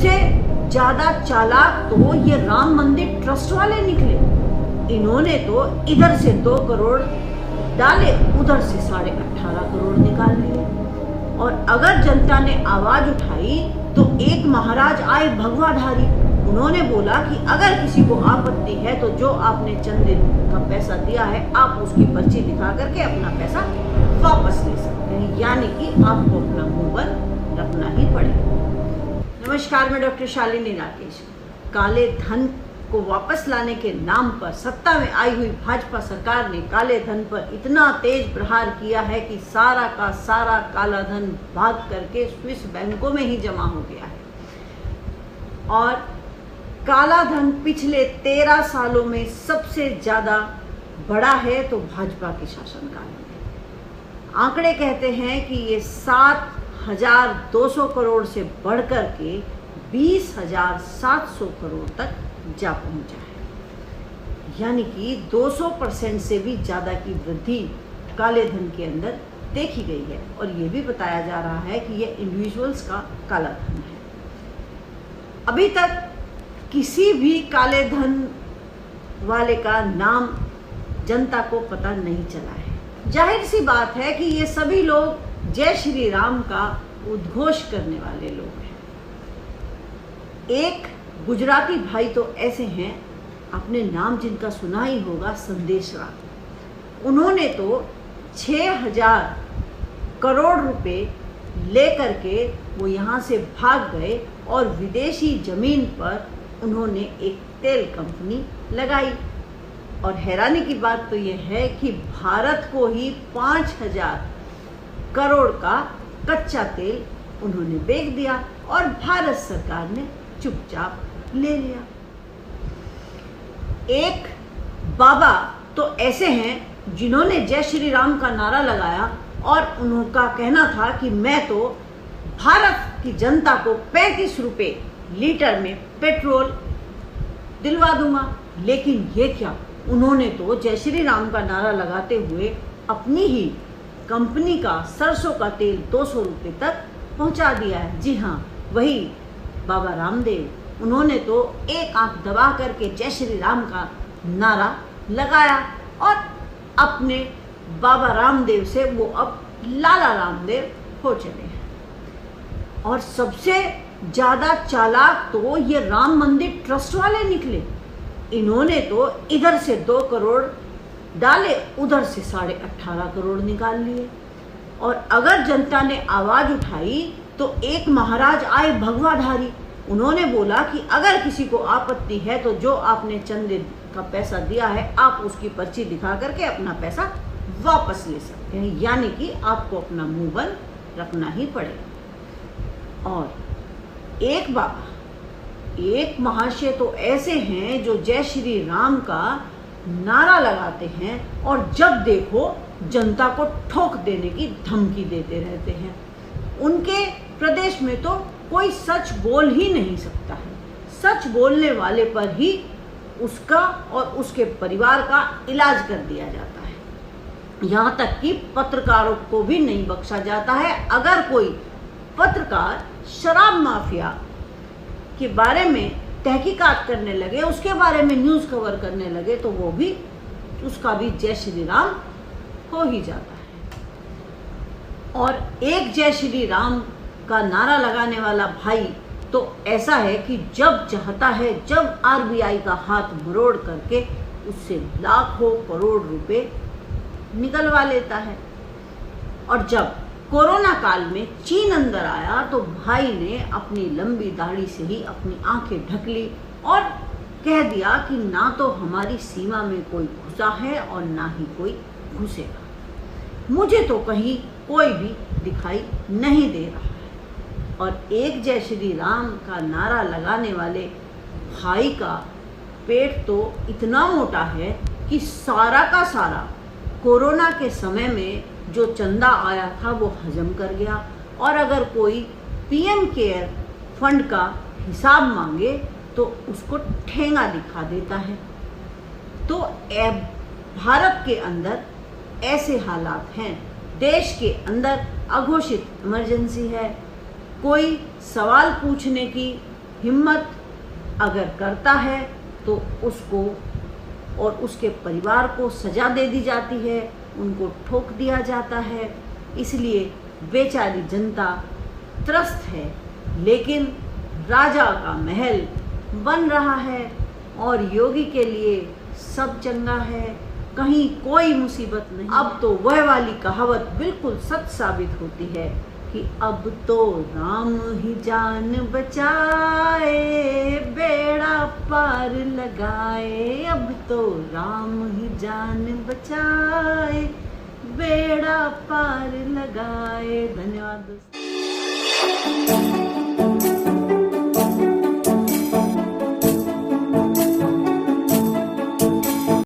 सबसे ज्यादा चालाक तो ये राम मंदिर ट्रस्ट वाले निकले। इन्होंने तो इधर से 2 करोड़ डाले, उधर से 18.5 करोड़ निकाल लिए। और अगर जनता ने आवाज उठाई तो एक महाराज आए भगवाधारी, उन्होंने बोला कि अगर किसी को आपत्ति है तो जो आपने चंदे का पैसा दिया है आप उसकी पर्ची दिखा करके अपना पैसा वापस ले सकते हैं, यानी कि आपको अपना मुंह बंद रखना ही पड़ेगा। नमस्कार, मैं डॉक्टर शालिनी राकेश। काले धन को वापस लाने के नाम पर सत्ता में आई हुई भाजपा सरकार ने काले धन पर इतना तेज प्रहार किया है कि सारा का सारा काला धन भाग करके स्विस बैंकों में ही जमा हो गया है। और काला धन पिछले 13 सालों में सबसे ज्यादा बढ़ा है तो भाजपा के शासनकाल में। आंकड़े कहते हैं कि ये 7,200 करोड़ से बढ़कर के 20,700 करोड़ तक जा पहुंचा है, यानी कि 200% से भी ज्यादा की वृद्धि काले धन के अंदर देखी गई है। और ये भी बताया जा रहा है कि ये इंडिविजुअल्स का काला धन है। अभी तक किसी भी काले धन वाले का नाम जनता को पता नहीं चला है। जाहिर सी बात है कि ये सभी लोग जय श्री राम का उद्घोष करने वाले लोग हैं। एक गुजराती भाई तो ऐसे हैं, आपने नाम जिनका सुना ही होगा, संदेश राम। उन्होंने तो 6,000 करोड़ रुपए लेकर के वो यहाँ से भाग गए और विदेशी जमीन पर उन्होंने एक तेल कंपनी लगाई। और हैरानी की बात तो यह है कि भारत को ही 5,000 करोड़ का कच्चा तेल उन्होंने बेच दिया और भारत सरकार ने चुपचाप ले लिया। एक बाबा तो ऐसे हैं जिन्होंने जय श्री राम का नारा लगाया और उनका कहना था कि मैं तो भारत की जनता को 35 रुपए लीटर में पेट्रोल दिलवा दूंगा। लेकिन ये क्या, उन्होंने तो जय श्री राम का नारा लगाते हुए अपनी ही कंपनी का सरसों का तेल 200 रुपए तक पहुंचा दिया है। जी हाँ, वही बाबा रामदेव, उन्होंने तो एक आंख दबा करके जय श्री राम का नारा लगाया और अपने बाबा रामदेव से वो अब लाला रामदेव हो चले हैं। और सबसे ज्यादा चालाक तो ये राम मंदिर ट्रस्ट वाले निकले। इन्होंने तो इधर से 2 करोड़ डाले, उधर से 18.5 करोड़ निकाल लिए। और अगर जनता ने आवाज उठाई तो एक महाराज आए भगवाधारी, उन्होंने बोला कि अगर किसी को आपत्ति है तो जो आपने चंदे का पैसा दिया है आप उसकी पर्ची दिखा करके अपना पैसा वापस ले सकते हैं, यानी कि आपको अपना मुंह बंद रखना ही पड़ेगा। और एक बाबा, एक महाशय तो ऐसे हैं जो जय श्री राम का नारा लगाते हैं और जब देखो जनता को ठोक देने की धमकी देते रहते हैं। उनके प्रदेश में तो कोई सच बोल ही नहीं सकता है। सच बोलने वाले पर ही उसका और उसके परिवार का इलाज कर दिया जाता है। यहाँ तक कि पत्रकारों को भी नहीं बख्शा जाता है। अगर कोई पत्रकार शराब माफिया के बारे में तहकीकात करने लगे, उसके बारे में न्यूज़ कवर करने लगे, तो वो भी उसका भी जय श्री राम हो ही जाता है। और एक जय श्री राम का नारा लगाने वाला भाई तो ऐसा है कि जब चाहता है, जब आरबीआई का हाथ मरोड़ करके उससे लाखों करोड़ रुपए निकलवा लेता है। और जब कोरोना काल में चीन अंदर आया तो भाई ने अपनी लंबी दाढ़ी से ही अपनी आंखें ढक ली और कह दिया कि ना तो हमारी सीमा में कोई घुसा है और ना ही कोई घुसेगा। मुझे तो कहीं कोई भी दिखाई नहीं दे रहा है। और एक जय श्री राम का नारा लगाने वाले भाई का पेट तो इतना मोटा है कि सारा का सारा कोरोना के समय में जो चंदा आया था वो हजम कर गया। और अगर कोई पीएम केयर फंड का हिसाब मांगे तो उसको ठेंगा दिखा देता है। तो भारत के अंदर ऐसे हालात हैं। देश के अंदर अघोषित इमरजेंसी है। कोई सवाल पूछने की हिम्मत अगर करता है तो उसको और उसके परिवार को सजा दे दी जाती है, उनको ठोक दिया जाता है। इसलिए बेचारी जनता त्रस्त है, लेकिन राजा का महल बन रहा है और योगी के लिए सब चंगा है, कहीं कोई मुसीबत नहीं। अब तो वह वाली कहावत बिल्कुल सच साबित होती है कि अब तो राम ही जान बचाए, बेड़ा पार लगाए। अब तो राम ही जान बचाए, बेड़ा पार लगाए। धन्यवाद दोस्तों।